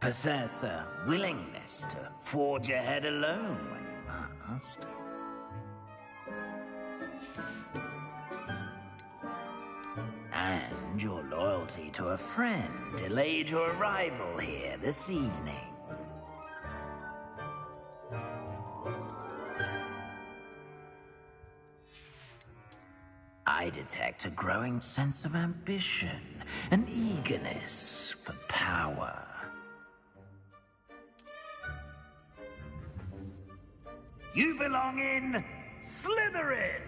possess a willingness to forge ahead alone when you must. And your loyalty to a friend delayed your arrival here this evening. I detect a growing sense of ambition and eagerness for power. You belong in Slytherin!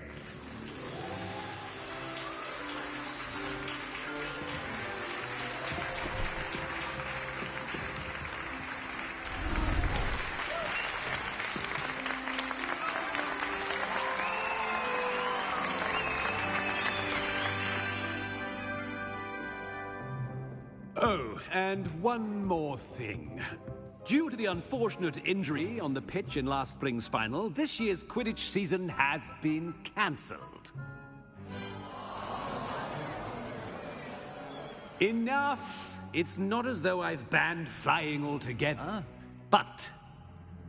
Oh, and one more thing. Due to the unfortunate injury on the pitch in last spring's final, this year's Quidditch season has been cancelled. Enough! It's not as though I've banned flying altogether. But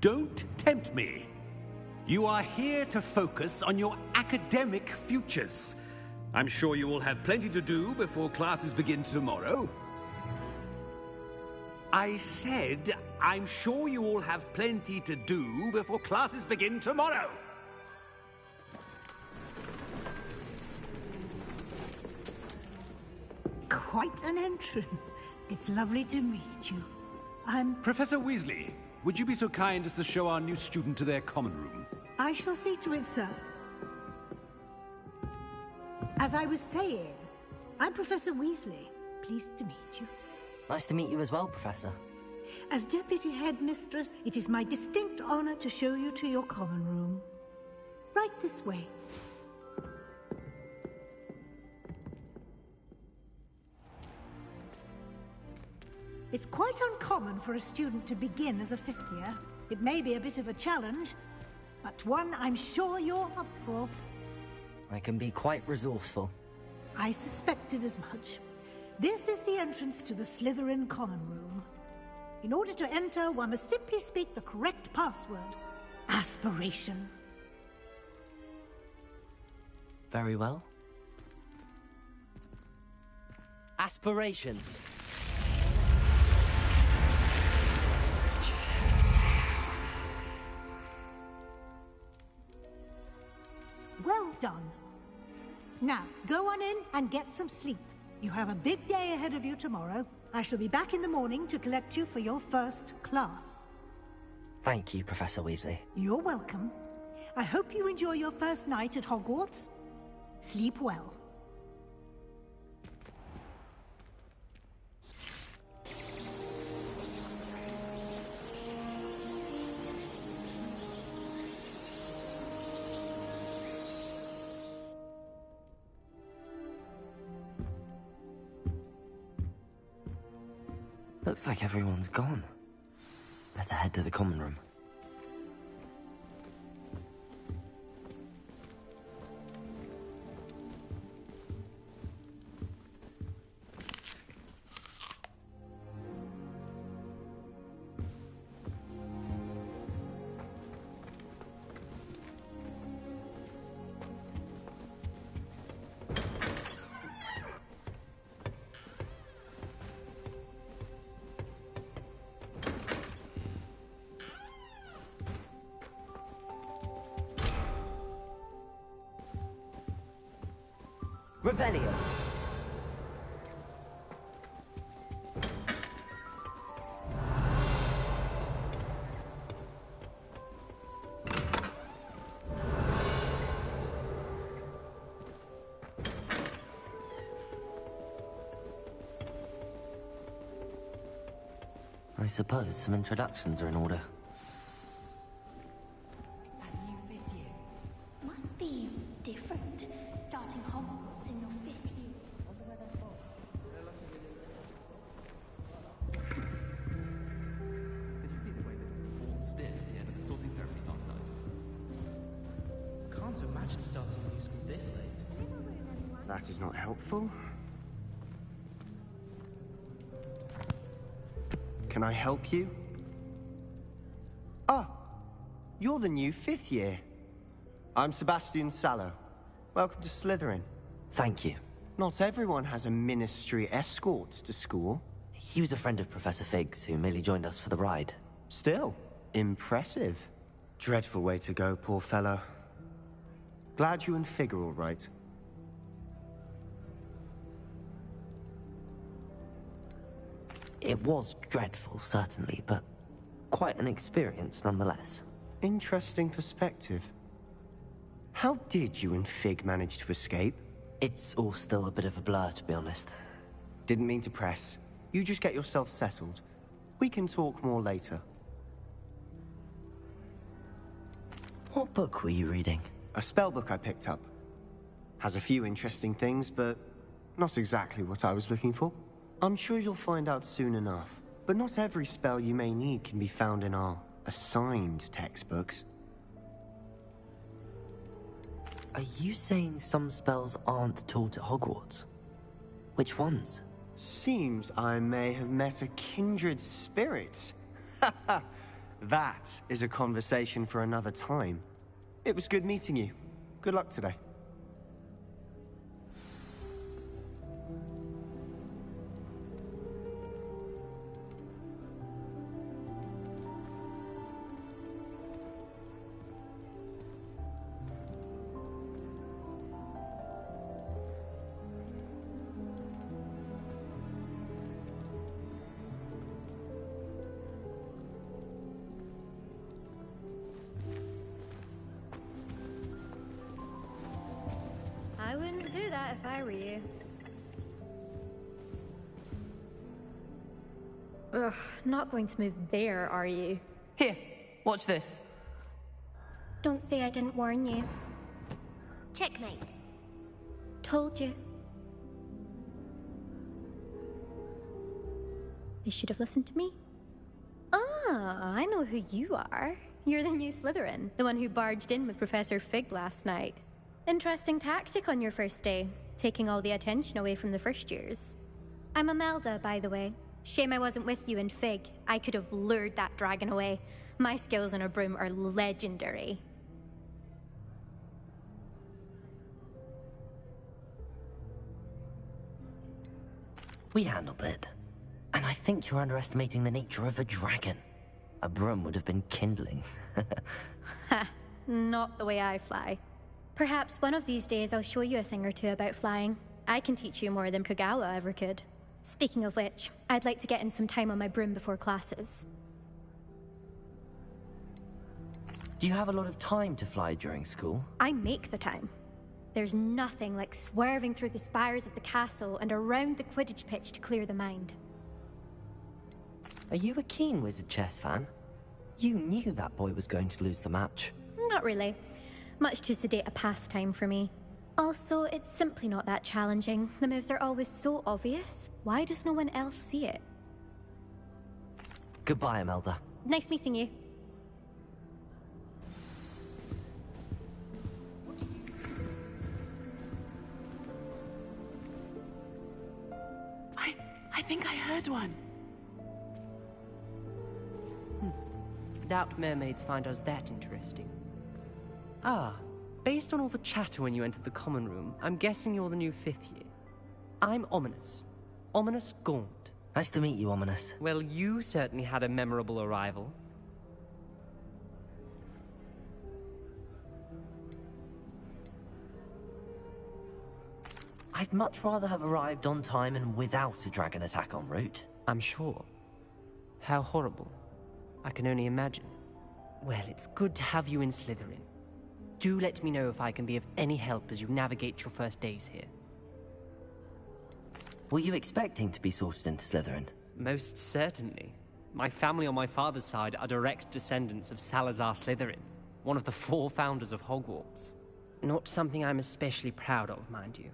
don't tempt me. You are here to focus on your academic futures. I'm sure you will have plenty to do before classes begin tomorrow. I said, I'm sure you all have plenty to do before classes begin tomorrow. Quite an entrance. It's lovely to meet you. I'm... Professor Weasley, would you be so kind as to show our new student to their common room? I shall see to it, sir. As I was saying, I'm Professor Weasley. Pleased to meet you. Nice to meet you as well, Professor. As Deputy Headmistress, it is my distinct honor to show you to your common room. Right this way. It's quite uncommon for a student to begin as a fifth year. It may be a bit of a challenge, but one I'm sure you're up for. I can be quite resourceful. I suspected as much. This is the entrance to the Slytherin common room. In order to enter, one must simply speak the correct password. Aspiration. Very well. Aspiration. Well done. Now, go on in and get some sleep. You have a big day ahead of you tomorrow. I shall be back in the morning to collect you for your first class. Thank you, Professor Weasley. You're welcome. I hope you enjoy your first night at Hogwarts. Sleep well. Looks like everyone's gone. Better head to the common room. Revelio. I suppose some introductions are in order. Must be different, starting Hogwarts in your 5th year. Did you see the way they all stood at the end of the sorting ceremony last night? Can't imagine starting a new school this late. That is not helpful. Can I help you? Ah, you're the new 5th year. I'm Sebastian Sallow. Welcome to Slytherin. Thank you. Not everyone has a ministry escort to school. He was a friend of Professor Fig's who merely joined us for the ride. Still, impressive. Dreadful way to go, poor fellow. Glad you and Fig are all right. It was dreadful, certainly, but quite an experience nonetheless. Interesting perspective. How did you and Fig manage to escape? It's all still a bit of a blur, to be honest. Didn't mean to press. You just get yourself settled. We can talk more later. What book were you reading? A spellbook I picked up. Has a few interesting things, but not exactly what I was looking for. I'm sure you'll find out soon enough. But not every spell you may need can be found in our assigned textbooks. Are you saying some spells aren't taught at Hogwarts? Which ones? Seems I may have met a kindred spirit. That is a conversation for another time. It was good meeting you. Good luck today. I wouldn't do that if I were you. Ugh, not going to move there, are you? Here, watch this. Don't say I didn't warn you. Checkmate. Told you. They should have listened to me. Ah, I know who you are. You're the new Slytherin, the one who barged in with Professor Fig last night. Interesting tactic on your first day, taking all the attention away from the first years. I'm Imelda, by the way. Shame I wasn't with you in Fig. I could have lured that dragon away. My skills on a broom are legendary. We handled it. And I think you're underestimating the nature of a dragon. A broom would have been kindling. Ha, not the way I fly. Perhaps one of these days I'll show you a thing or two about flying. I can teach you more than Kogawa ever could. Speaking of which, I'd like to get in some time on my broom before classes. Do you have a lot of time to fly during school? I make the time. There's nothing like swerving through the spires of the castle and around the Quidditch pitch to clear the mind. Are you a keen Wizard chess fan? You knew that boy was going to lose the match. Not really. Much too sedate a pastime for me. Also, it's simply not that challenging. The moves are always so obvious. Why does no one else see it? Goodbye, Imelda. Nice meeting you. I think I heard one. Doubt mermaids find us that interesting. Ah, based on all the chatter when you entered the common room, I'm guessing you're the new 5th year. I'm Ominous. Ominous Gaunt. Nice to meet you, Ominous. Well, you certainly had a memorable arrival. I'd much rather have arrived on time and without a dragon attack en route. I'm sure. How horrible. I can only imagine. Well, it's good to have you in Slytherin. Do let me know if I can be of any help as you navigate your first days here. Were you expecting to be sorted into Slytherin? Most certainly. My family on my father's side are direct descendants of Salazar Slytherin, one of the 4 founders of Hogwarts. Not something I'm especially proud of, mind you.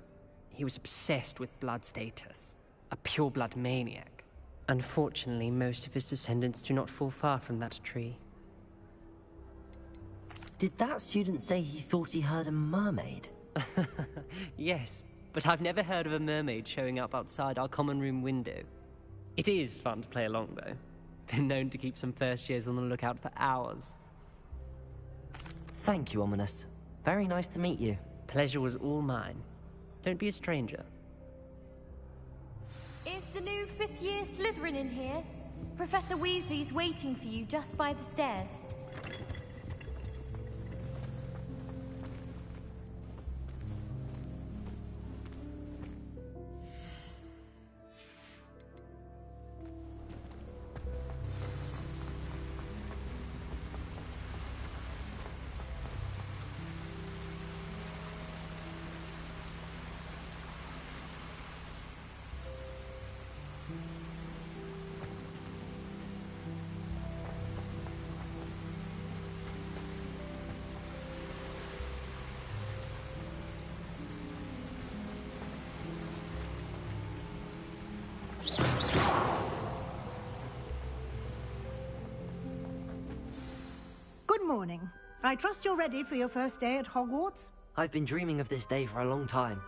He was obsessed with blood status, a pure-blood maniac. Unfortunately, most of his descendants do not fall far from that tree. Did that student say he thought he heard a mermaid? Yes, but I've never heard of a mermaid showing up outside our common room window. It is fun to play along, though. Been known to keep some first years on the lookout for hours. Thank you, Ominous. Very nice to meet you. Pleasure was all mine. Don't be a stranger. Is the new fifth-year Slytherin in here? Professor Weasley's waiting for you just by the stairs. Good morning. I trust you're ready for your first day at Hogwarts? I've been dreaming of this day for a long time.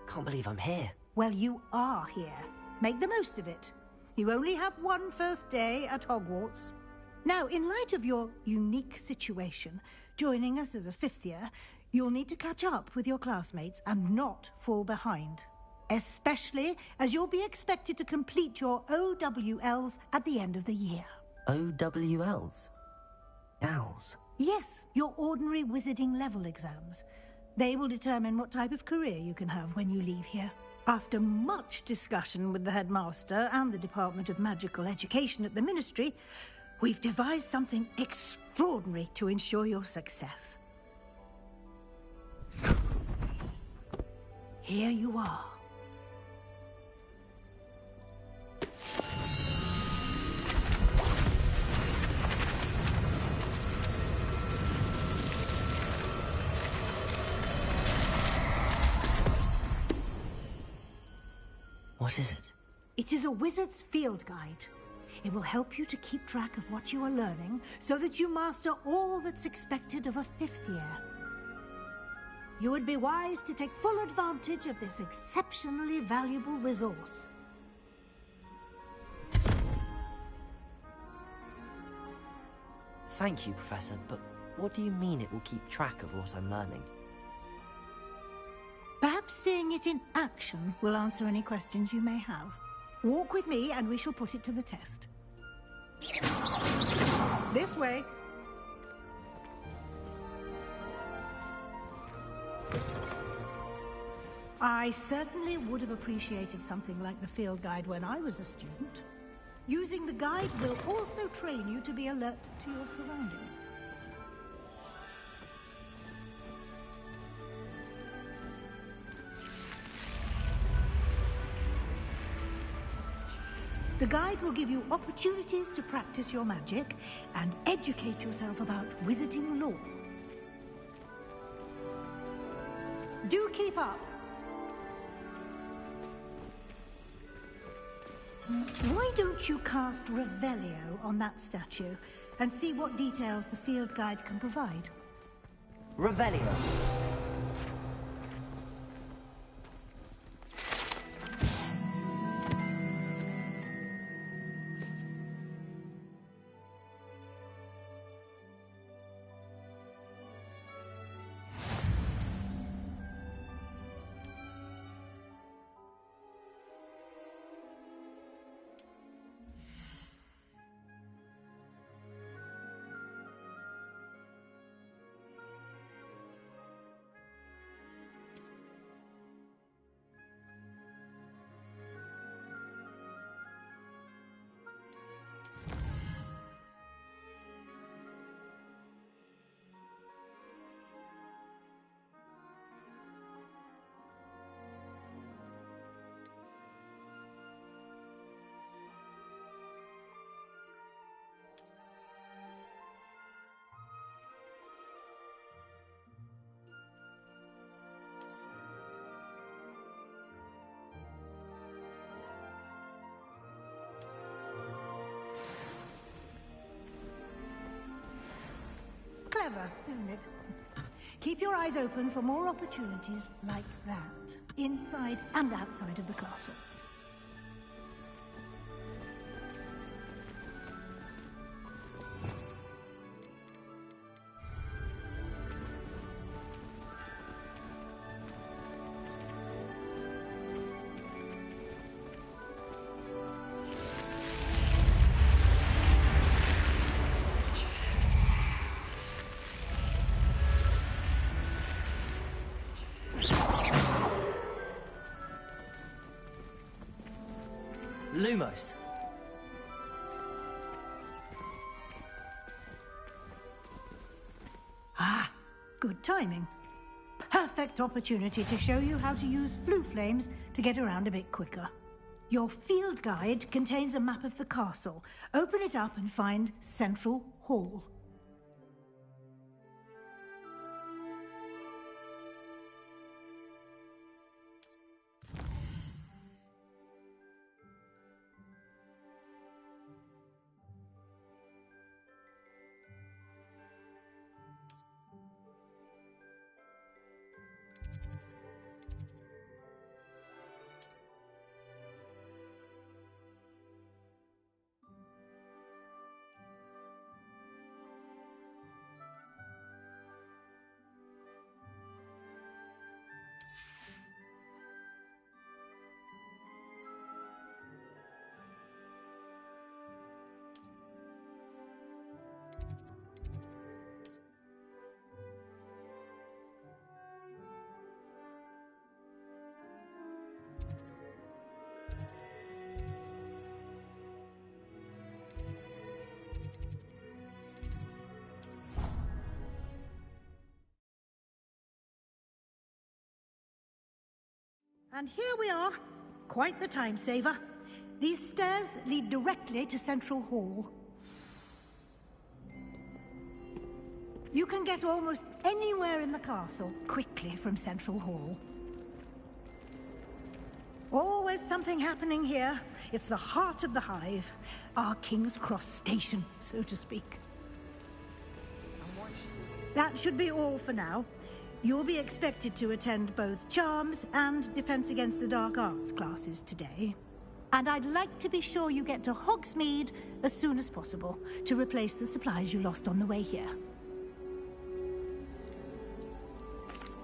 Can't believe I'm here. Well, you are here. Make the most of it. You only have one first day at Hogwarts. Now, in light of your unique situation, joining us as a fifth year, you'll need to catch up with your classmates and not fall behind. Especially as you'll be expected to complete your OWLs at the end of the year. OWLs? Owls? Yes, your ordinary wizarding level exams. They will determine what type of career you can have when you leave here. After much discussion with the headmaster and the Department of Magical Education at the Ministry, we've devised something extraordinary to ensure your success. Here you are. What is it? It is a wizard's field guide. It will help you to keep track of what you are learning so that you master all that's expected of a fifth year. You would be wise to take full advantage of this exceptionally valuable resource. Thank you, Professor, but what do you mean it will keep track of what I'm learning? Perhaps seeing it in action will answer any questions you may have. Walk with me and we shall put it to the test. This way. I certainly would have appreciated something like the field guide when I was a student. Using the guide will also train you to be alert to your surroundings. The guide will give you opportunities to practice your magic and educate yourself about wizarding lore. Do keep up. Why don't you cast Revelio on that statue and see what details the field guide can provide? Revelio. Clever, isn't it? Keep your eyes open for more opportunities like that, inside and outside of the castle. Lumos. Ah, good timing. Perfect opportunity to show you how to use flue flames to get around a bit quicker. Your field guide contains a map of the castle. Open it up and find Central Hall. And here we are. Quite the time saver. These stairs lead directly to Central Hall. You can get almost anywhere in the castle quickly from Central Hall. Always something happening here. It's the heart of the Hive. Our King's Cross station, so to speak. That should be all for now. You'll be expected to attend both Charms and Defense Against the Dark Arts classes today. And I'd like to be sure you get to Hogsmeade as soon as possible to replace the supplies you lost on the way here.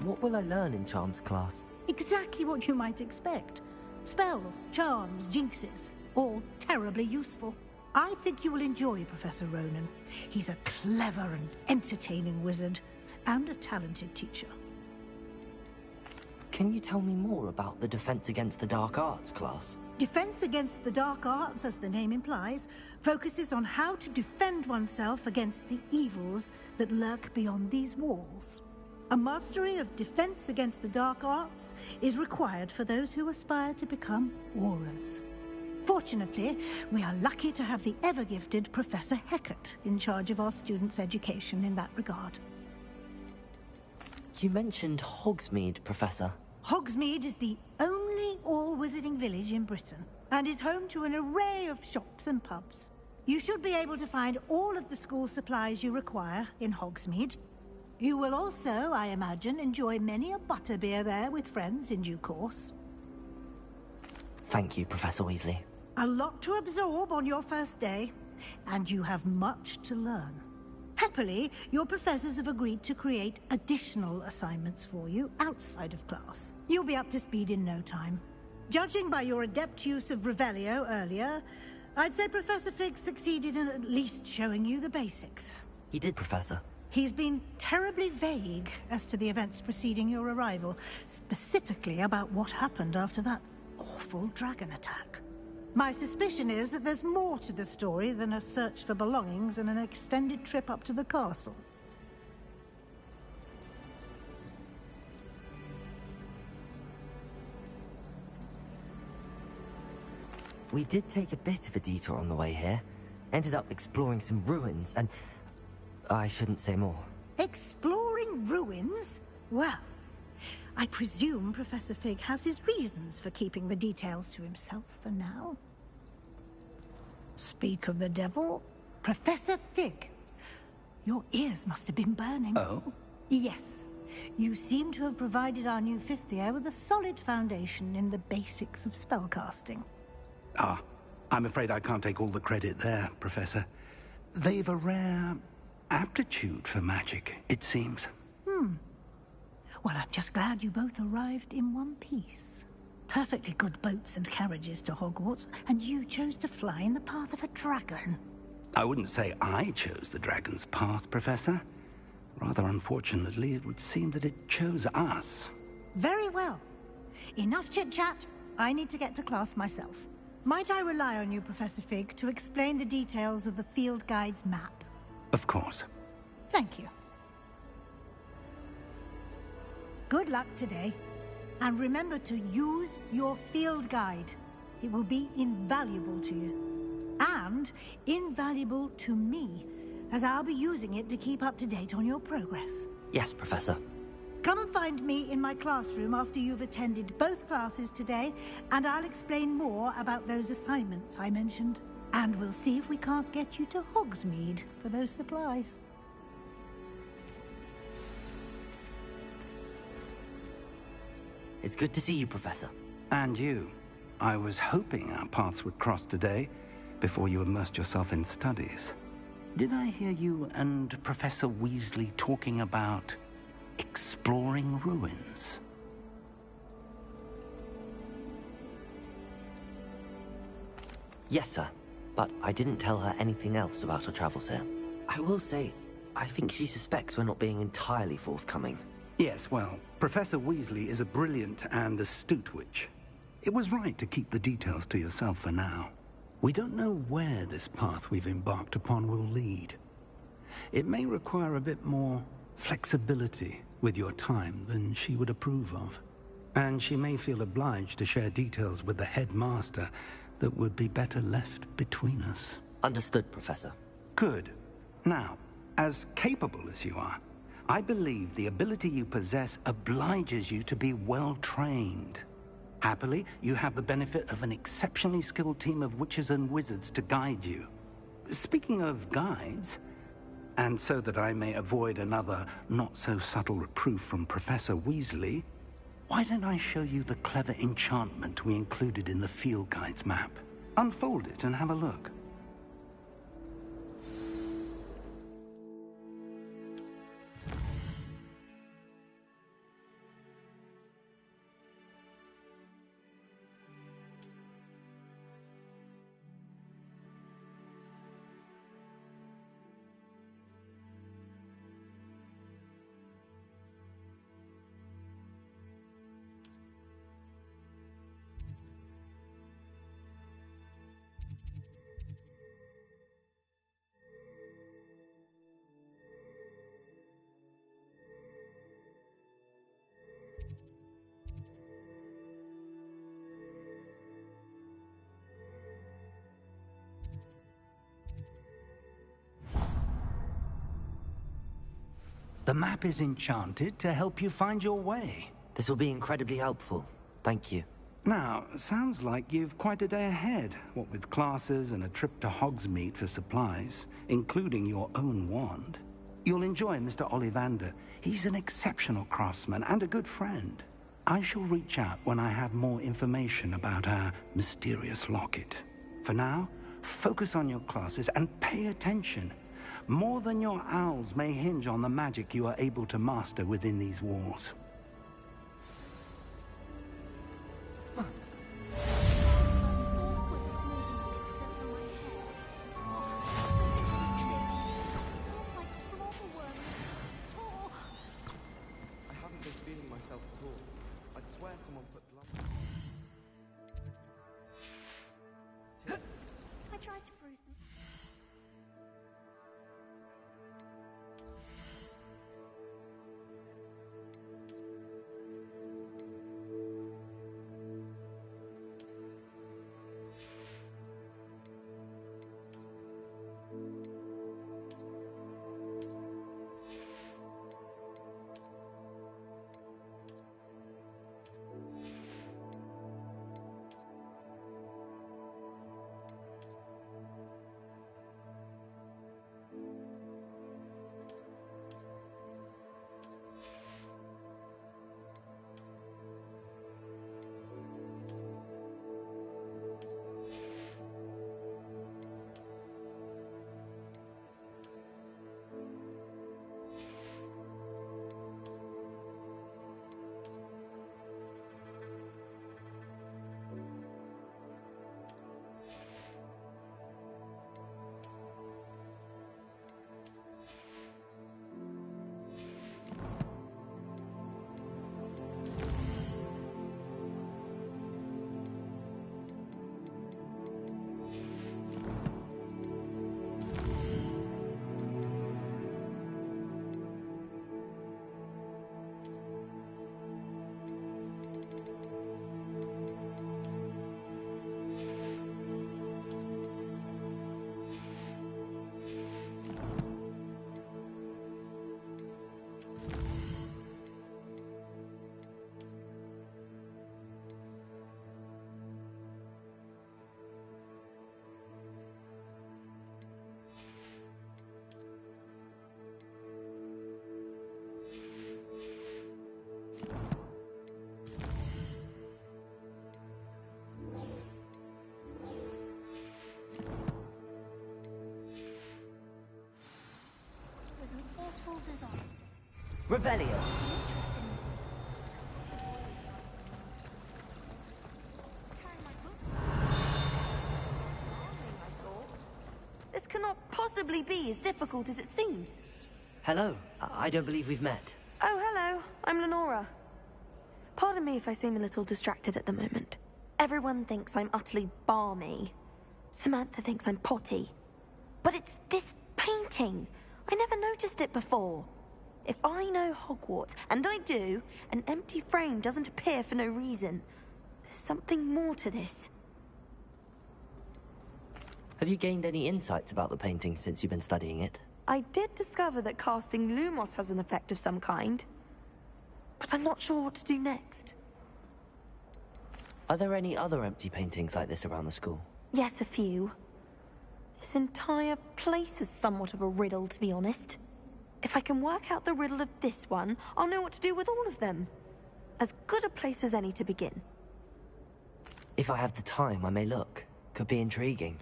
What will I learn in Charms class? Exactly what you might expect. Spells, charms, jinxes, all terribly useful. I think you will enjoy Professor Ronan. He's a clever and entertaining wizard, and a talented teacher. Can you tell me more about the Defense Against the Dark Arts class? Defense Against the Dark Arts, as the name implies, focuses on how to defend oneself against the evils that lurk beyond these walls. A mastery of Defense Against the Dark Arts is required for those who aspire to become Aurors. Fortunately, we are lucky to have the ever-gifted Professor Hecat in charge of our students' education in that regard. You mentioned Hogsmeade, Professor. Hogsmeade is the only all-wizarding village in Britain, and is home to an array of shops and pubs. You should be able to find all of the school supplies you require in Hogsmeade. You will also, I imagine, enjoy many a butterbeer there with friends in due course. Thank you, Professor Weasley. A lot to absorb on your first day, and you have much to learn. Happily, your professors have agreed to create additional assignments for you outside of class. You'll be up to speed in no time. Judging by your adept use of Revelio earlier, I'd say Professor Fig succeeded in at least showing you the basics. He did, Professor. He's been terribly vague as to the events preceding your arrival, specifically about what happened after that awful dragon attack. My suspicion is that there's more to the story than a search for belongings and an extended trip up to the castle. We did take a bit of a detour on the way here. Ended up exploring some ruins and... I shouldn't say more. Exploring ruins? Well, I presume Professor Fig has his reasons for keeping the details to himself for now. Speak of the devil, Professor Fig. Your ears must have been burning. Oh? Yes. You seem to have provided our new fifth year with a solid foundation in the basics of spellcasting. Ah, I'm afraid I can't take all the credit there, Professor. They've a rare aptitude for magic, it seems. Well, I'm just glad you both arrived in one piece. Perfectly good boats and carriages to Hogwarts, and you chose to fly in the path of a dragon. I wouldn't say I chose the dragon's path, Professor. Rather unfortunately, it would seem that it chose us. Very well. Enough chit-chat. I need to get to class myself. Might I rely on you, Professor Fig, to explain the details of the field guide's map? Of course. Thank you. Good luck today. And remember to use your field guide. It will be invaluable to you. And invaluable to me, as I'll be using it to keep up to date on your progress. Yes, Professor. Come and find me in my classroom after you've attended both classes today, and I'll explain more about those assignments I mentioned. And we'll see if we can't get you to Hogsmeade for those supplies. It's good to see you, Professor. And you. I was hoping our paths would cross today, before you immersed yourself in studies. Did I hear you and Professor Weasley talking about exploring ruins? Yes, sir. But I didn't tell her anything else about our travels here. I will say, I think she suspects we're not being entirely forthcoming. Yes, well, Professor Weasley is a brilliant and astute witch. It was right to keep the details to yourself for now. We don't know where this path we've embarked upon will lead. It may require a bit more flexibility with your time than she would approve of. And she may feel obliged to share details with the headmaster that would be better left between us. Understood, Professor. Good. Now, as capable as you are, I believe the ability you possess obliges you to be well-trained. Happily, you have the benefit of an exceptionally skilled team of witches and wizards to guide you. Speaking of guides, and so that I may avoid another not-so-subtle reproof from Professor Weasley, why don't I show you the clever enchantment we included in the field guide's map? Unfold it and have a look. The map is enchanted to help you find your way. This will be incredibly helpful. Thank you. Now, sounds like you've quite a day ahead, what with classes and a trip to Hogsmeade for supplies, including your own wand. You'll enjoy Mr. Ollivander. He's an exceptional craftsman and a good friend. I shall reach out when I have more information about our mysterious locket. For now, focus on your classes and pay attention. More than your owls may hinge on the magic you are able to master within these walls. Revelio. This cannot possibly be as difficult as it seems. Hello. I don't believe we've met. Oh, hello. I'm Lenora. Pardon me if I seem a little distracted at the moment. Everyone thinks I'm utterly balmy. Samantha thinks I'm potty. But it's this painting. I never noticed it before. If I know Hogwarts, and I do, an empty frame doesn't appear for no reason. There's something more to this. Have you gained any insights about the painting since you've been studying it? I did discover that casting Lumos has an effect of some kind. But I'm not sure what to do next. Are there any other empty paintings like this around the school? Yes, a few. This entire place is somewhat of a riddle, to be honest. If I can work out the riddle of this one, I'll know what to do with all of them. As good a place as any to begin. If I have the time, I may look. Could be intriguing.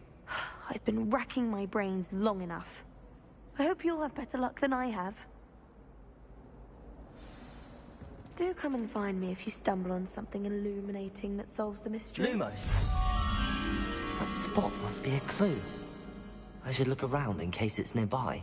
I've been racking my brains long enough. I hope you'll have better luck than I have. Do come and find me if you stumble on something illuminating that solves the mystery. Lumos! That spot must be a clue. I should look around in case it's nearby.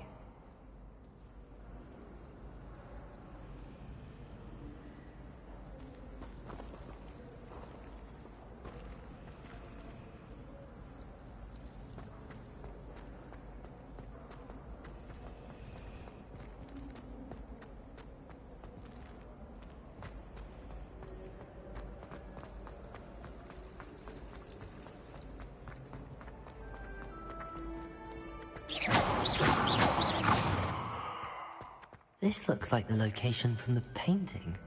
This looks like the location from the painting.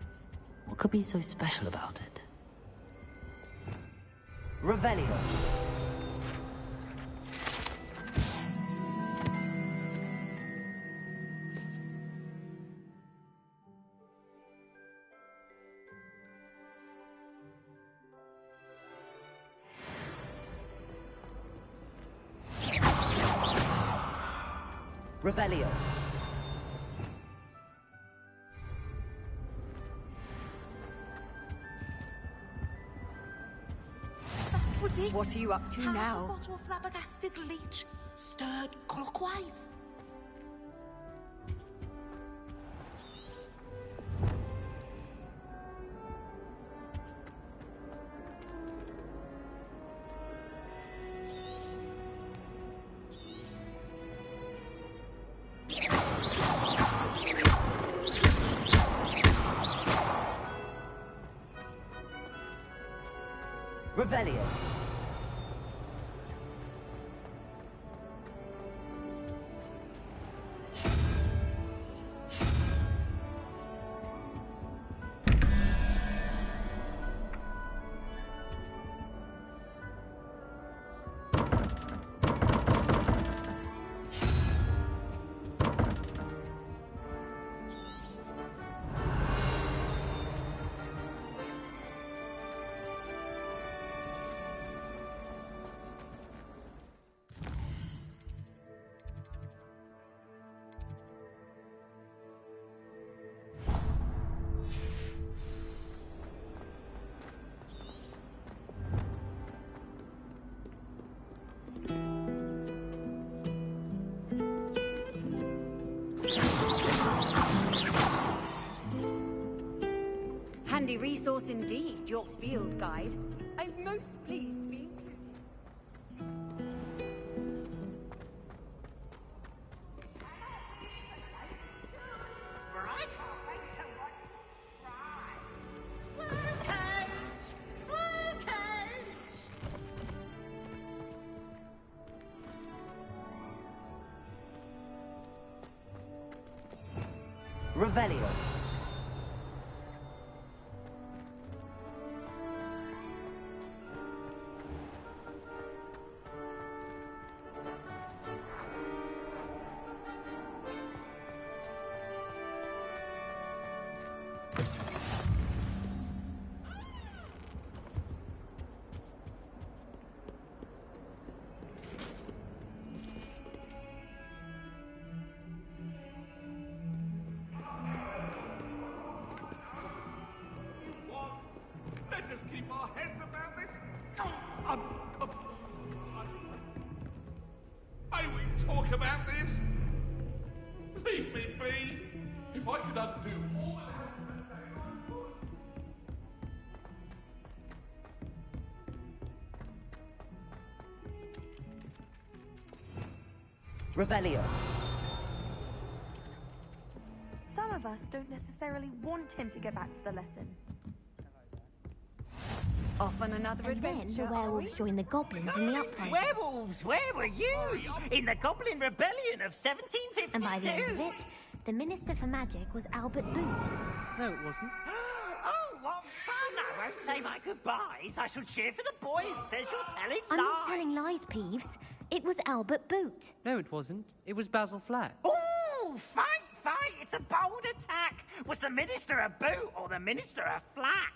What could be so special about it? Revelio. Revelio. What are you up to now? A bottle of flabbergasted leech, stirred clockwise. Revelio. Handy resource indeed, your field guide. I'm most pleased to be Revelio. talk about this? Leave me be. If I could undo all that happened today, I would. Revelio. Some of us don't necessarily want him to get back to the lesson. Off on another And then adventure. the werewolves joined the goblins in the uprising. Werewolves, where were you? In the Goblin Rebellion of 1752. And by the end of it, the Minister for Magic was Albert Boot. No, it wasn't. Oh, what fun! I won't say my goodbyes. I shall cheer for the boy who says you're telling I'm lies. not telling lies, Peeves. It was Albert Boot. No, it wasn't. It was Basil Flack. Oh, fight! It's a bold attack. Was the Minister a boot or the Minister a flack?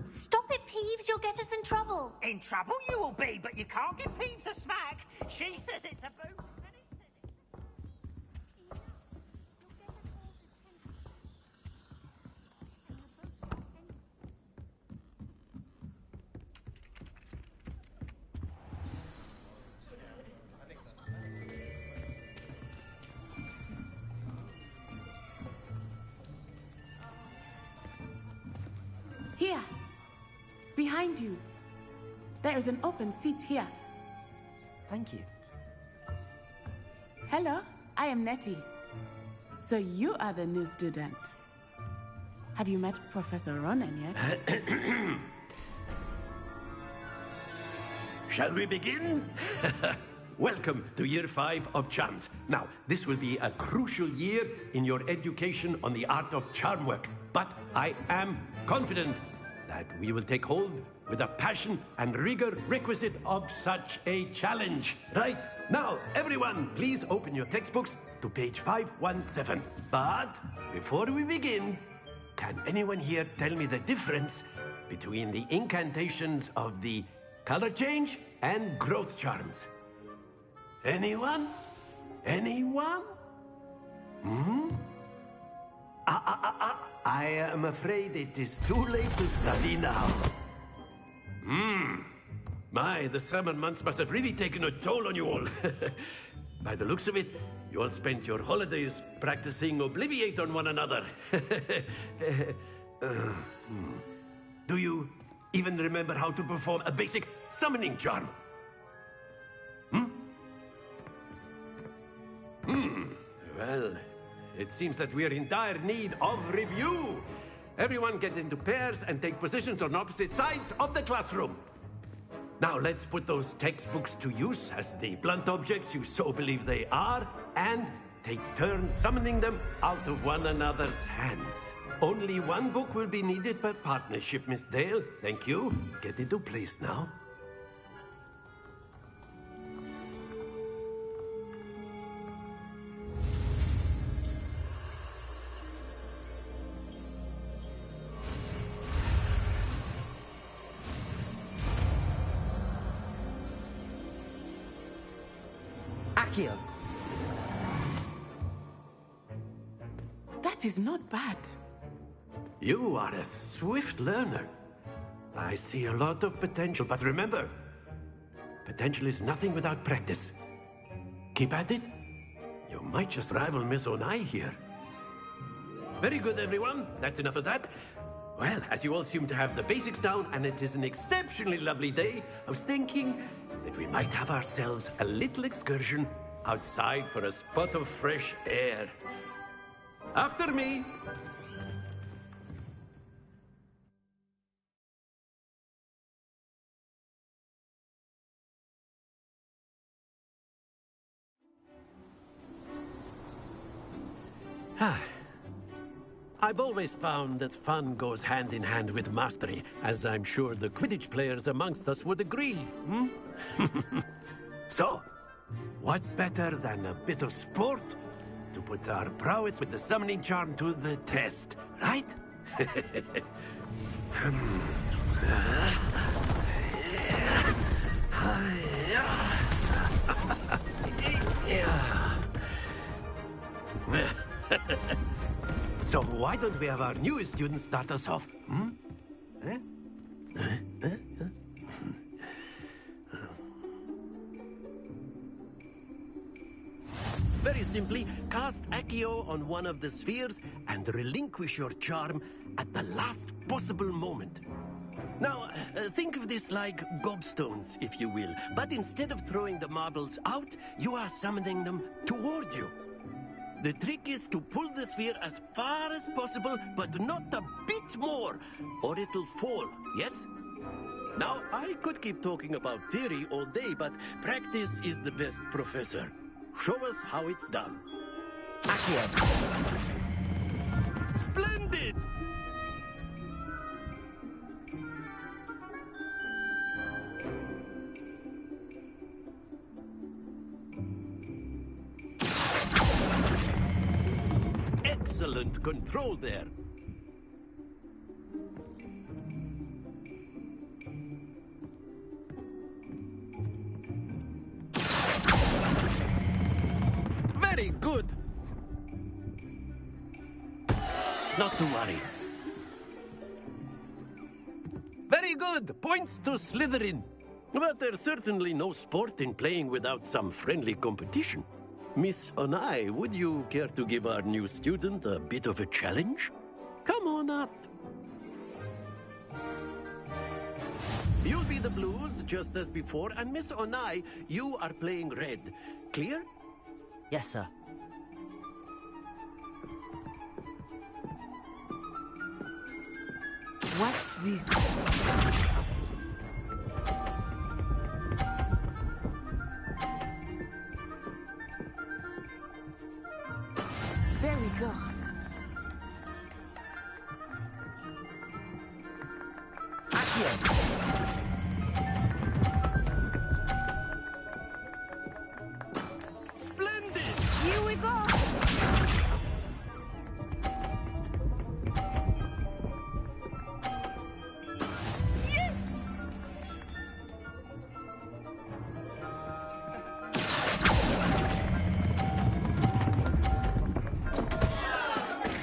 Stop it, Peeves. You'll get us in trouble. In trouble you will be, but you can't give Peeves a smack. She says it's a boot. and he says Here. Behind you. There is an open seat here. Thank you. Hello, I am Nettie. So you are the new student. Have you met Professor Ronan yet? Shall we begin? Welcome to Year 5 of Charms. Now, this will be a crucial year in your education on the art of charm work. But I am confident that we will take hold with the passion and rigor requisite of such a challenge. Right, now, everyone, please open your textbooks to page 517. But before we begin, can anyone here tell me the difference between the incantations of the color change and growth charms? Anyone? Anyone? I am afraid it is too late to study now. My, the summer months must have really taken a toll on you all. By the looks of it, you all spent your holidays practicing Obliviate on one another. Do you even remember how to perform a basic summoning charm? Well, it seems that we are in dire need of review. Everyone get into pairs and take positions on opposite sides of the classroom. Now let's put those textbooks to use as the blunt objects you so believe they are, and take turns summoning them out of one another's hands. Only one book will be needed per partnership, Miss Dale. Thank you. Get into place now. Accio. That is not bad. You are a swift learner. I see a lot of potential, but remember, potential is nothing without practice. Keep at it. You might just rival Miss Onai here. Very good, everyone. That's enough of that. Well, as you all seem to have the basics down, and it is an exceptionally lovely day, I was thinking that we might have ourselves a little excursion outside for a spot of fresh air. After me. I've always found that fun goes hand in hand with mastery, as I'm sure the Quidditch players amongst us would agree. So, what better than a bit of sport to put our prowess with the summoning charm to the test, right? So why don't we have our newest student start us off? Eh? Very simply, cast Accio on one of the spheres and relinquish your charm at the last possible moment. Now, think of this like gobstones, if you will. But instead of throwing the marbles out, you are summoning them toward you. The trick is to pull the sphere as far as possible, but not a bit more, or it'll fall, yes? Now, I could keep talking about theory all day, but practice is the best professor. Show us how it's done. Accio. Splendid! Excellent control there. Very good. Not to worry. Very good. Points to Slytherin. But there's certainly no sport in playing without some friendly competition. Miss Onai, would you care to give our new student a bit of a challenge? Come on up. You'll be the blues, just as before, and Miss Onai, you are playing red. Clear? Yes, sir. Watch this. There we go. Splendid! Here we go. Yes!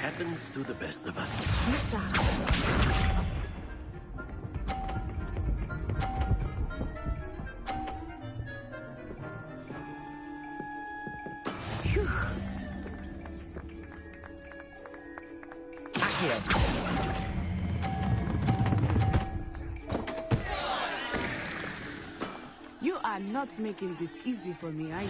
Happens to the best of us. You are not making this easy for me, are you?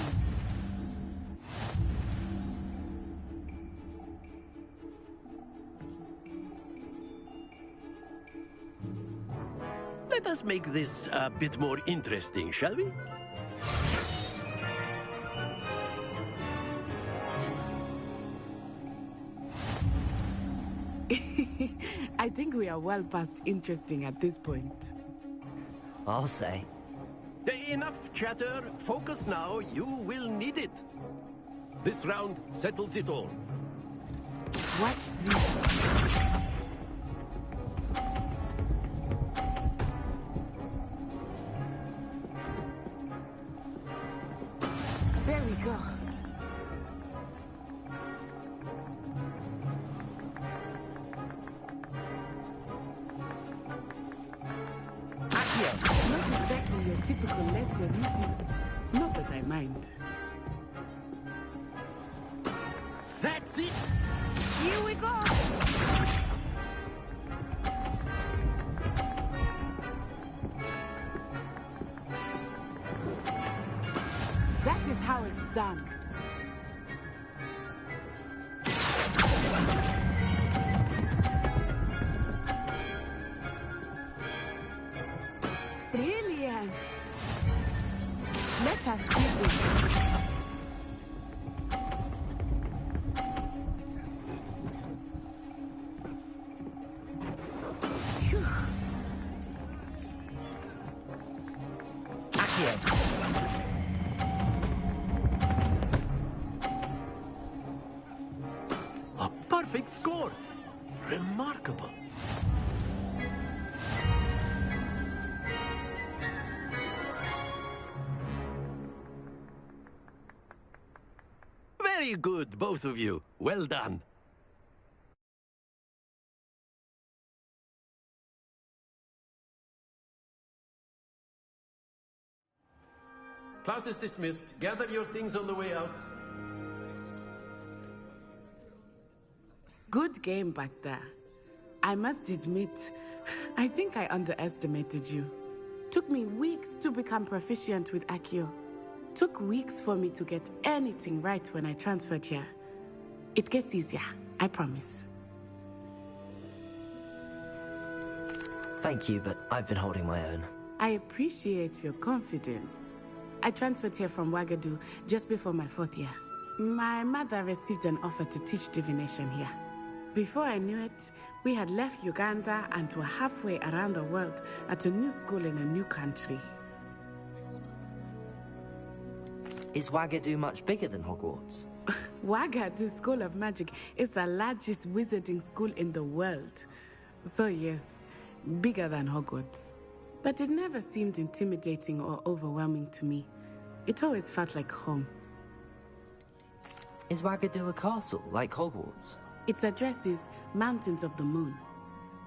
Let us make this a bit more interesting, shall we? I think we are well past interesting at this point. I'll say. Enough chatter. Focus now. You will need it. This round settles it all. Watch this. There we go. Not exactly your typical lesson, is it? Not that I mind. That's it! Here we go! That is how it's done. Brilliant! Let us see this. Phew. A perfect score! Remarkable. Very good, both of you. Well done. Class is dismissed. Gather your things on the way out. Good game back there. I must admit, I think I underestimated you. Took me weeks to become proficient with Accio. Took weeks for me to get anything right when I transferred here. It gets easier, I promise. Thank you, but I've been holding my own. I appreciate your confidence. I transferred here from Wagadu just before my 4th year. My mother received an offer to teach divination here. Before I knew it, we had left Uganda and were halfway around the world at a new school in a new country. Is Wagadu much bigger than Hogwarts? Wagadu School of Magic is the largest wizarding school in the world. So yes, bigger than Hogwarts. But it never seemed intimidating or overwhelming to me. It always felt like home. Is Wagadu a castle, like Hogwarts? Its address is Mountains of the Moon.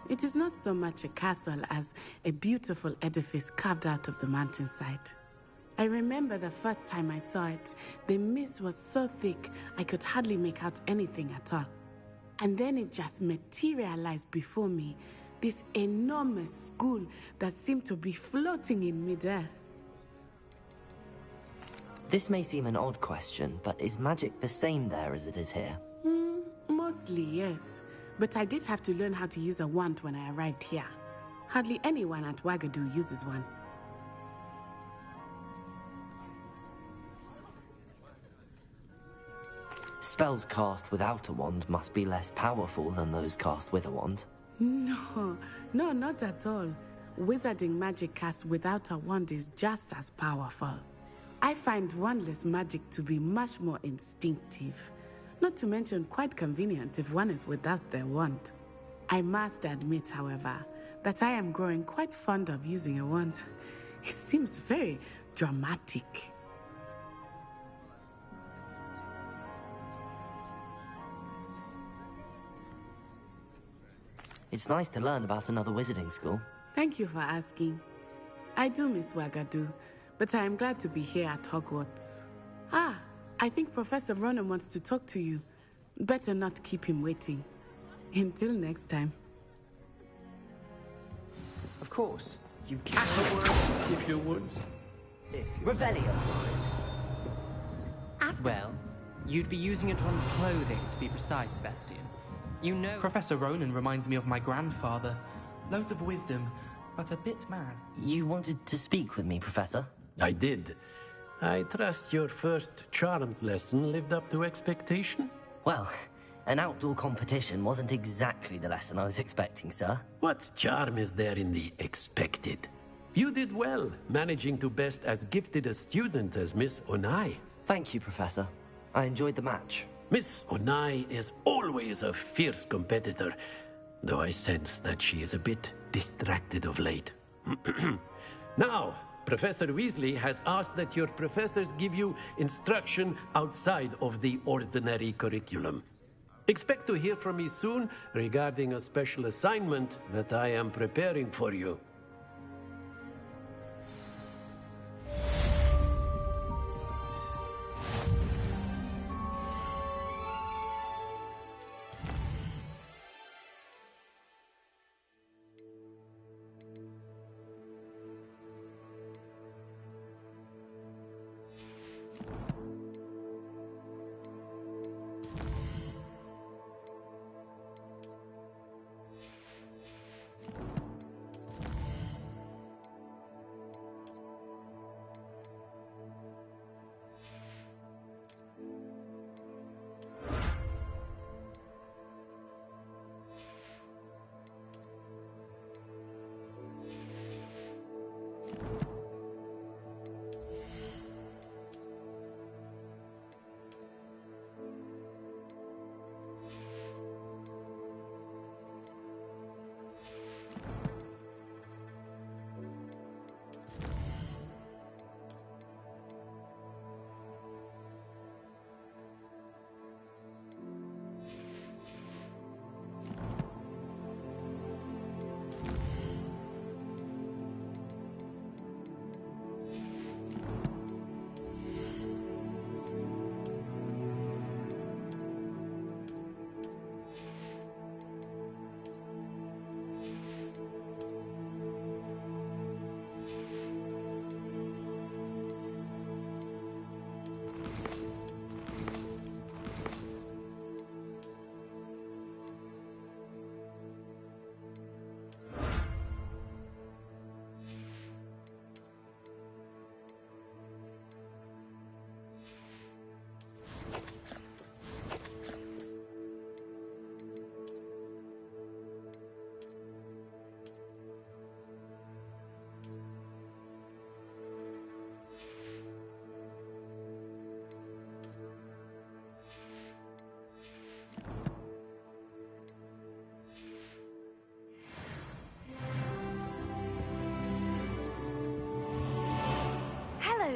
It is not so much a castle as a beautiful edifice carved out of the mountainside. I remember the first time I saw it, the mist was so thick I could hardly make out anything at all. And then it just materialized before me, this enormous school that seemed to be floating in midair. This may seem an odd question, but is magic the same there as it is here? Mostly, yes. But I did have to learn how to use a wand when I arrived here. Hardly anyone at Wagadu uses one. Spells cast without a wand must be less powerful than those cast with a wand. No, not at all. Wizarding magic cast without a wand is just as powerful. I find wandless magic to be much more instinctive. Not to mention quite convenient if one is without their wand. I must admit, however, that I am growing quite fond of using a wand. It seems very dramatic. It's nice to learn about another wizarding school. Thank you for asking. I do miss Wagadu, but I am glad to be here at Hogwarts. I think Professor Ronan wants to talk to you. Better not keep him waiting. Until next time. Of course. You can if you would. Revelio. Well, you'd be using it on clothing, to be precise, Sebastian. You know... Professor Ronan reminds me of my grandfather. Loads of wisdom, but a bit mad. You wanted to speak with me, Professor? I did. I trust your first charms lesson lived up to expectation? Well, an outdoor competition wasn't exactly the lesson I was expecting, sir. What charm is there in the expected? You did well, managing to best as gifted a student as Miss Onai. Thank you, Professor. I enjoyed the match. Miss Onai is always a fierce competitor, though I sense that she is a bit distracted of late. Now, Professor Weasley has asked that your professors give you instruction outside of the ordinary curriculum. Expect to hear from me soon regarding a special assignment that I am preparing for you.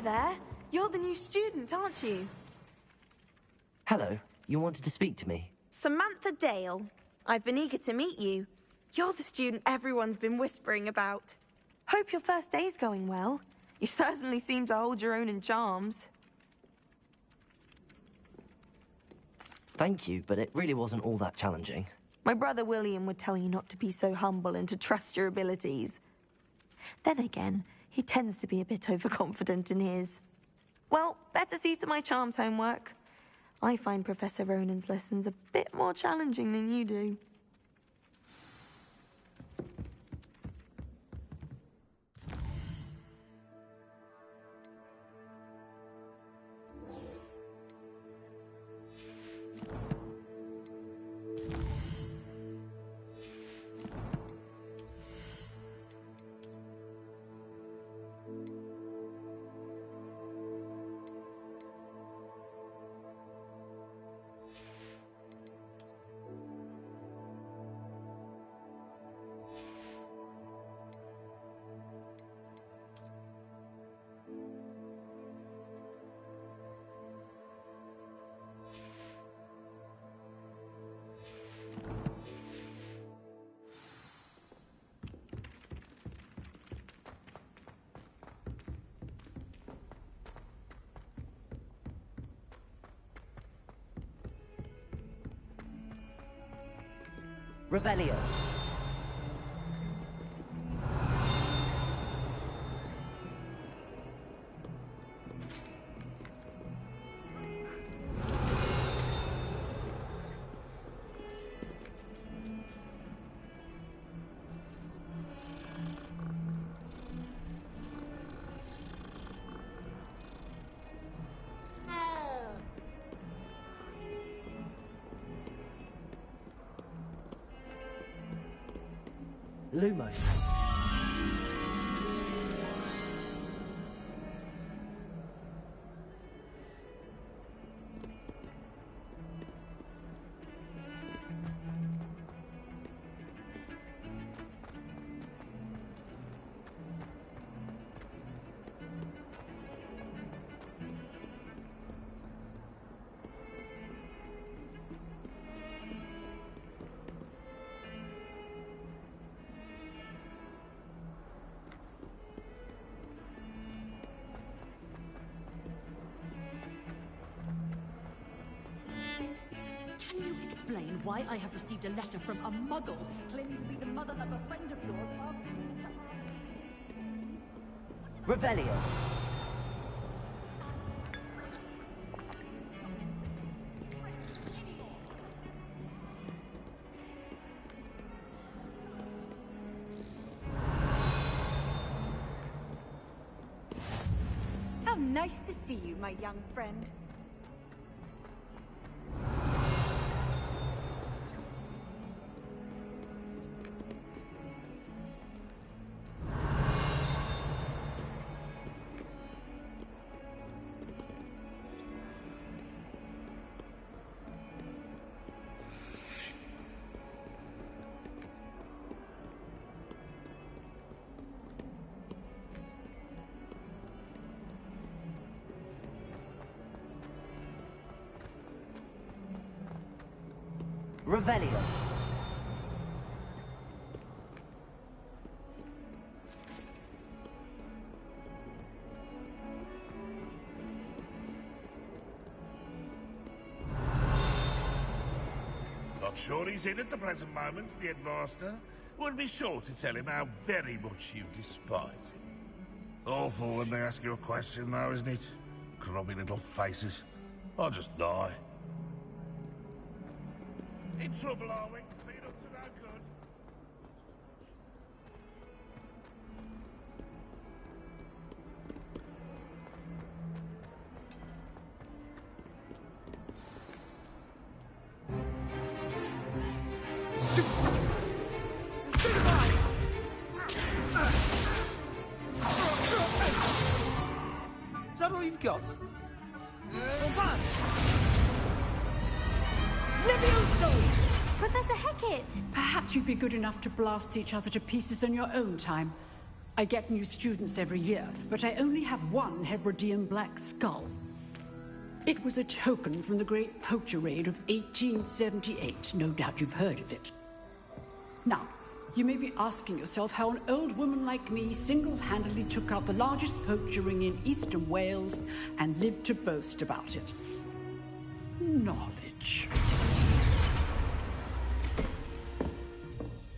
there. You're the new student, aren't you? Hello. You wanted to speak to me? Samantha Dale. I've been eager to meet you. You're the student everyone's been whispering about. Hope your first day's going well. You certainly seem to hold your own in charms. Thank you, but it really wasn't all that challenging. My brother William would tell you not to be so humble and to trust your abilities. Then again, he tends to be a bit overconfident in his. Well, better see to my charms homework. I find Professor Ronan's lessons a bit more challenging than you do. Revelio. Lumos. Can you explain why I have received a letter from a muggle claiming to be the mother of a friend of yours? Revelio. How nice to see you, my young friend. Revelio. Not sure he's in at the present moment, the headmaster. Would be sure to tell him how very much you despise him. Awful when they ask you a question, though, isn't it? Grubby little faces. I'll just die. In trouble, are we? Been up to no good. Is that all you've got? Professor Hecat! Perhaps you'd be good enough to blast each other to pieces on your own time. I get new students every year, but I only have one Hebridean black skull. It was a token from the Great Poacher Raid of 1878. No doubt you've heard of it. Now, you may be asking yourself how an old woman like me single-handedly took out the largest poacher ring in eastern Wales and lived to boast about it. Knowledge.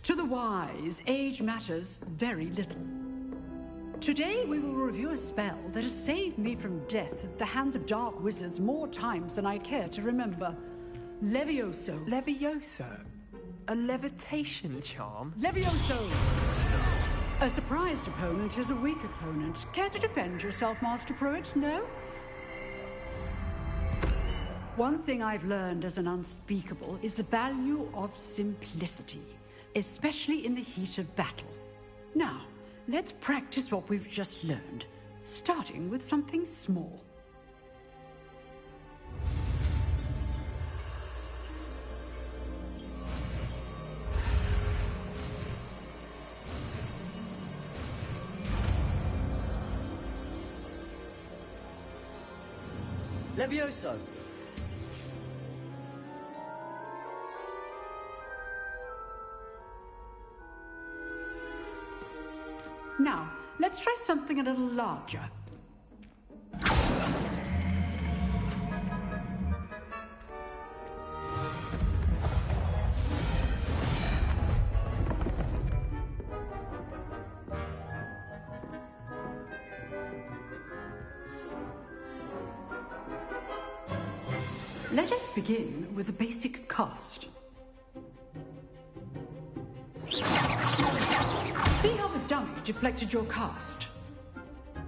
To the wise, age matters very little. Today we will review a spell that has saved me from death at the hands of dark wizards more times than I care to remember. Levioso. Levioso? A levitation charm? Levioso! A surprised opponent is a weak opponent. Care to defend yourself, Master Pruitt? No? One thing I've learned as an unspeakable is the value of simplicity, especially in the heat of battle. Now, let's practice what we've just learned, starting with something small. Levioso! Now, let's try something a little larger. Let us begin with a basic cast. See how the dummy deflected your cast?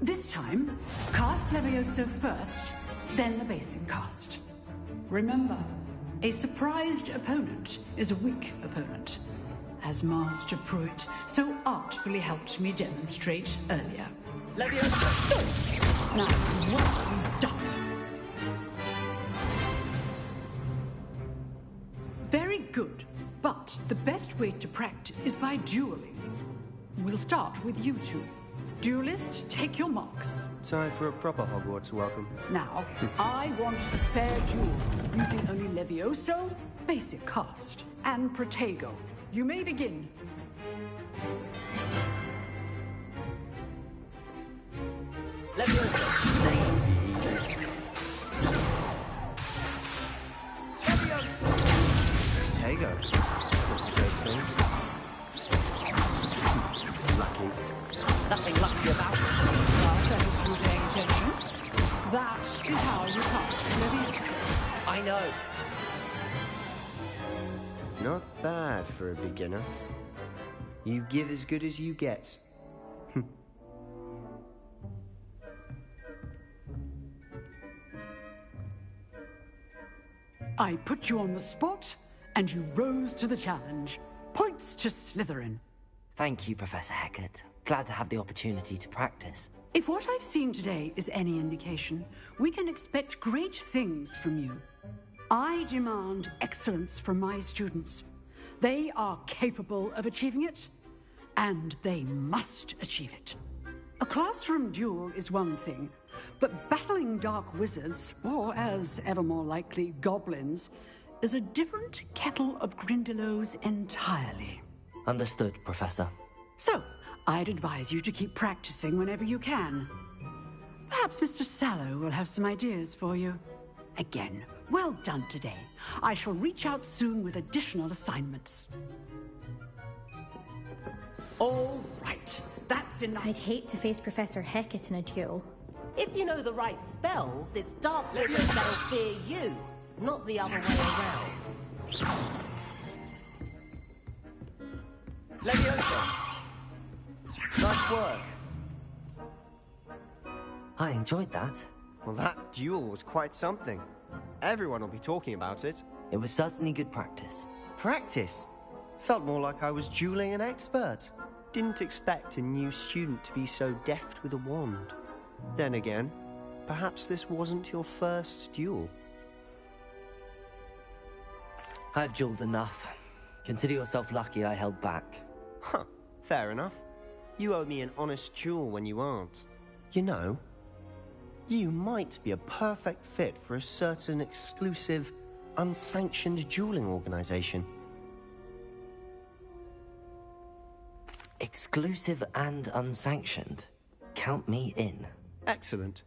This time, cast Levioso first, then the basic cast. Remember, a surprised opponent is a weak opponent, as Master Pruitt so artfully helped me demonstrate earlier. Levioso! Now, well done. Very good, but the best way to practice is by dueling. We'll start with you two. Duelists, take your marks. Time for a proper Hogwarts welcome. Now, I want a fair duel, using only Levioso, basic cast, and Protego. You may begin. Levioso! Protego. What's the first thing? Lucky. Nothing lucky about it. Class, I hope you're paying attention. That is how you cast Levioso. I know. Not bad for a beginner. You give as good as you get. I put you on the spot, and you rose to the challenge. Points to Slytherin. Thank you, Professor Hecat. Glad to have the opportunity to practice. If what I've seen today is any indication, we can expect great things from you. I demand excellence from my students. They are capable of achieving it, and they must achieve it. A classroom duel is one thing, but battling dark wizards, or as ever more likely, goblins, is a different kettle of Grindylows entirely. Understood, Professor. So, I'd advise you to keep practicing whenever you can. Perhaps Mr. Sallow will have some ideas for you. Again, well done today. I shall reach out soon with additional assignments. All right, that's enough. I'd hate to face Professor Hecat in a duel. If you know the right spells, it's dark wizards that'll fear you, not the other way around. Leviosa! Nice work. I enjoyed that. Well, that duel was quite something. Everyone will be talking about it. It was certainly good practice. Practice? Felt more like I was dueling an expert. Didn't expect a new student to be so deft with a wand. Then again, perhaps this wasn't your first duel. I've dueled enough. Consider yourself lucky I held back. Huh, fair enough. You owe me an honest jewel when you aren't. You know, you might be a perfect fit for a certain exclusive, unsanctioned dueling organization. Exclusive and unsanctioned. Count me in. Excellent.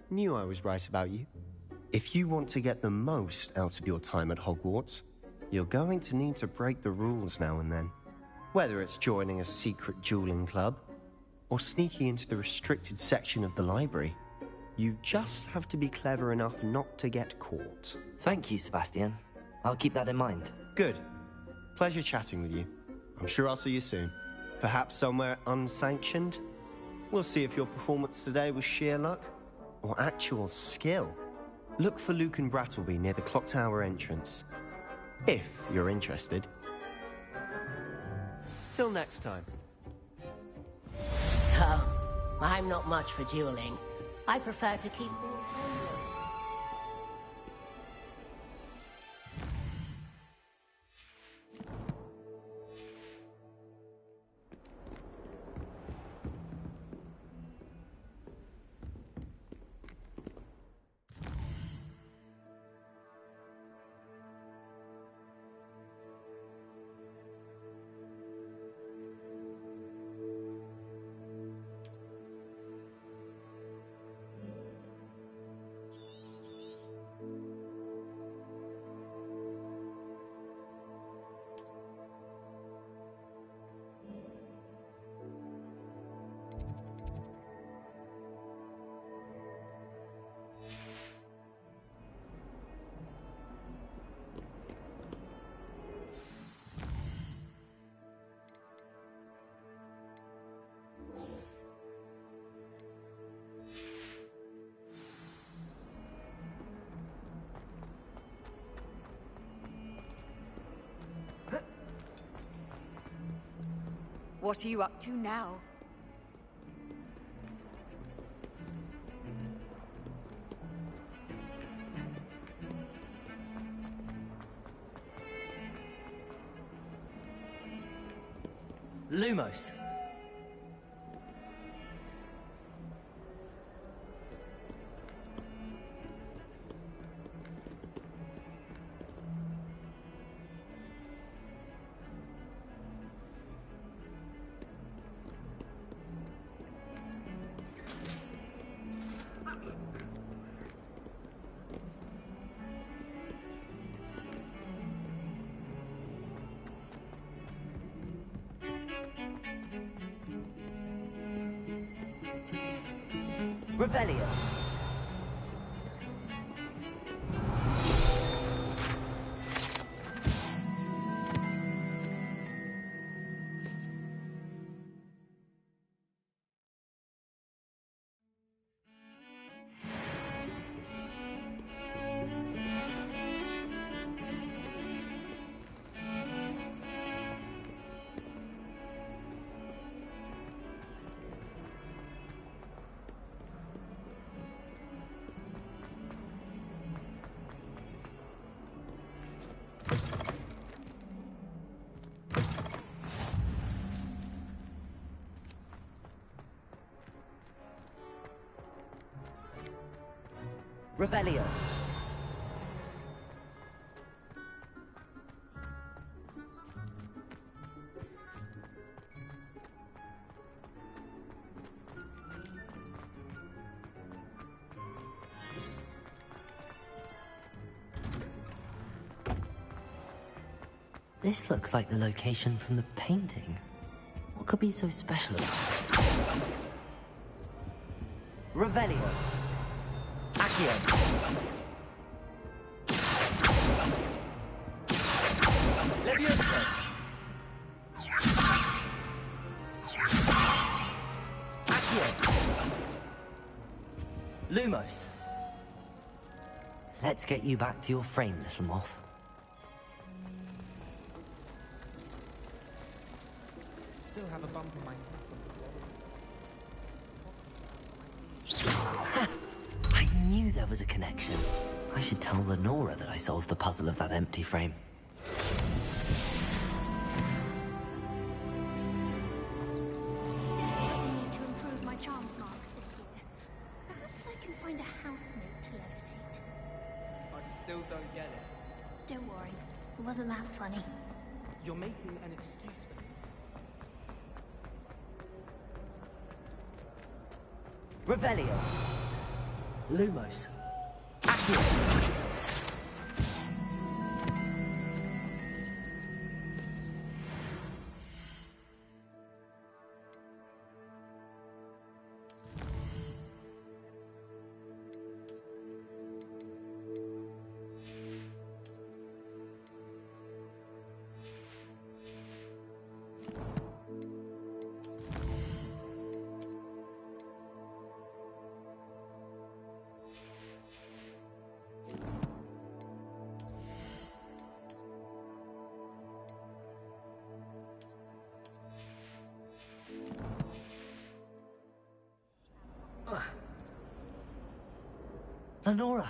Knew I was right about you. If you want to get the most out of your time at Hogwarts, you're going to need to break the rules now and then. Whether it's joining a secret dueling club, or sneaking into the restricted section of the library, you just have to be clever enough not to get caught. Thank you, Sebastian. I'll keep that in mind. Good. Pleasure chatting with you. I'm sure I'll see you soon. Perhaps somewhere unsanctioned? We'll see if your performance today was sheer luck, or actual skill. Look for Luke and Brattleby near the clock tower entrance, if you're interested. Till next time. Oh, I'm not much for dueling. I prefer to keep... What are you up to now? Lumos. Revelio. Revelio. This looks like the location from the painting. What could be so special about it? Revelio. Accio. Leviosa. Accio. Lumos. Let's get you back to your frame, little moth. Still have a bump in my... I knew there was a connection. I should tell Lenora that I solved the puzzle of that empty frame. need a housemate to levitate. I just still don't get it. Don't worry, it wasn't that funny. You're making an excuse for me. Revelio. Lumos. Accio. Lenora,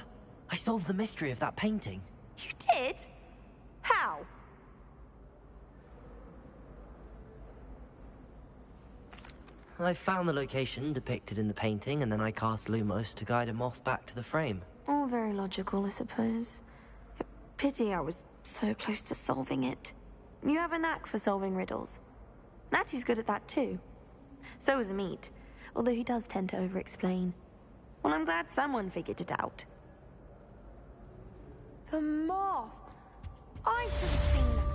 I solved the mystery of that painting. You did? How? I found the location depicted in the painting, and then I cast Lumos to guide a moth back to the frame. All very logical, I suppose. Pity I was so close to solving it. You have a knack for solving riddles. Natty's good at that too. So is Amit, although he does tend to over-explain. Well, I'm glad someone figured it out. The moth! I should have seen that.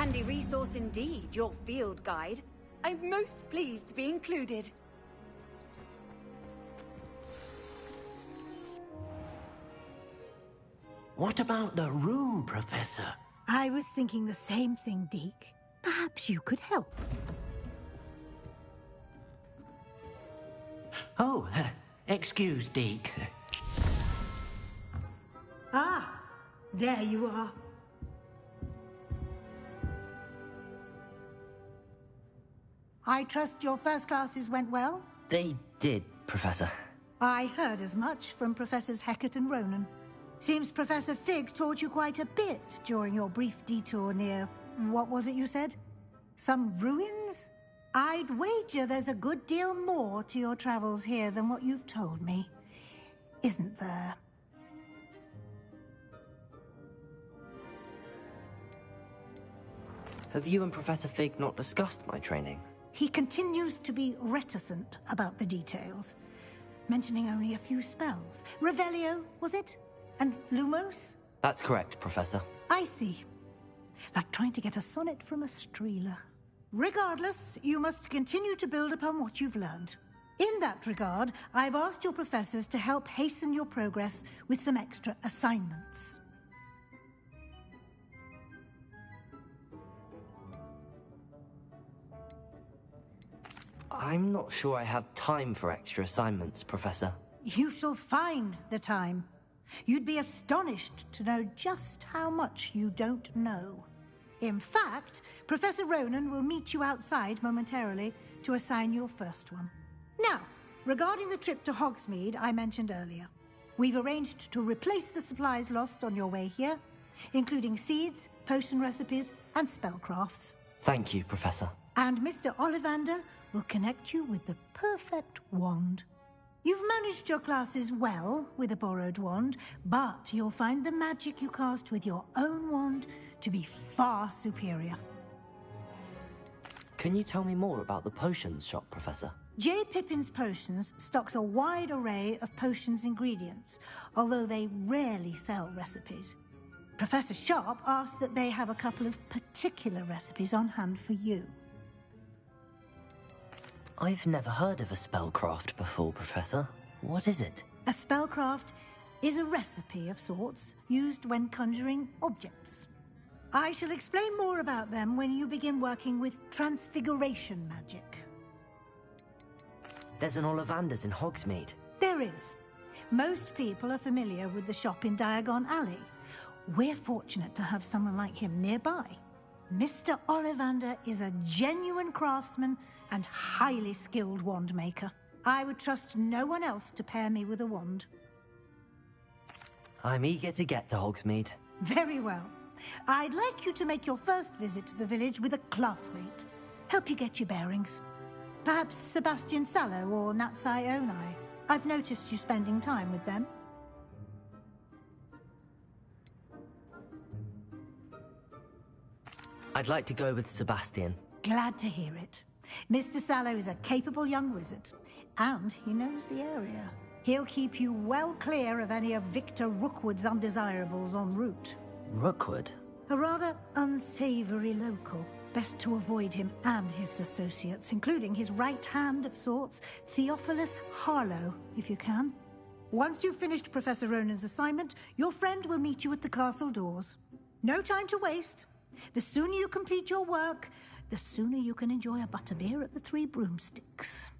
Handy resource indeed, your field guide. I'm most pleased to be included. What about the room, Professor? I was thinking the same thing, Deke. Perhaps you could help. Oh, excuse, Deke. Ah, there you are. I trust your first classes went well? They did, Professor. I heard as much from Professors Hecat and Ronan. Seems Professor Fig taught you quite a bit during your brief detour near... what was it you said? Some ruins? I'd wager there's a good deal more to your travels here than what you've told me. Isn't there? Have you and Professor Fig not discussed my training? He continues to be reticent about the details, mentioning only a few spells. Revelio, was it? And Lumos? That's correct, Professor. I see. Like trying to get a sonnet from a streeler. Regardless, you must continue to build upon what you've learned. In that regard, I've asked your professors to help hasten your progress with some extra assignments. I'm not sure I have time for extra assignments, Professor. You shall find the time. You'd be astonished to know just how much you don't know. In fact, Professor Ronan will meet you outside momentarily to assign your first one. Now, regarding the trip to Hogsmeade I mentioned earlier, we've arranged to replace the supplies lost on your way here, including seeds, potion recipes, and spellcrafts. Thank you, Professor. And Mr. Ollivander will connect you with the perfect wand. You've managed your classes well with a borrowed wand, but you'll find the magic you cast with your own wand to be far superior. Can you tell me more about the potions shop, Professor? J. Pippin's Potions stocks a wide array of potions ingredients, although they rarely sell recipes. Professor Sharp asked that they have a couple of particular recipes on hand for you. I've never heard of a spellcraft before, Professor. What is it? A spellcraft is a recipe of sorts used when conjuring objects. I shall explain more about them when you begin working with transfiguration magic. There's an Ollivander's in Hogsmeade. There is. Most people are familiar with the shop in Diagon Alley. We're fortunate to have someone like him nearby. Mr. Ollivander is a genuine craftsman and highly skilled wand maker. I would trust no one else to pair me with a wand. I'm eager to get to Hogsmeade. Very well. I'd like you to make your first visit to the village with a classmate. Help you get your bearings. Perhaps Sebastian Sallow or Natsai Onai. I've noticed you spending time with them. I'd like to go with Sebastian. Glad to hear it. Mr. Sallow is a capable young wizard, and he knows the area. He'll keep you well clear of any of Victor Rookwood's undesirables en route. Rookwood? A rather unsavory local. Best to avoid him and his associates, including his right hand of sorts, Theophilus Harlow, if you can. Once you've finished Professor Ronan's assignment, your friend will meet you at the castle doors. No time to waste. The sooner you complete your work, the sooner you can enjoy a butterbeer at the Three Broomsticks.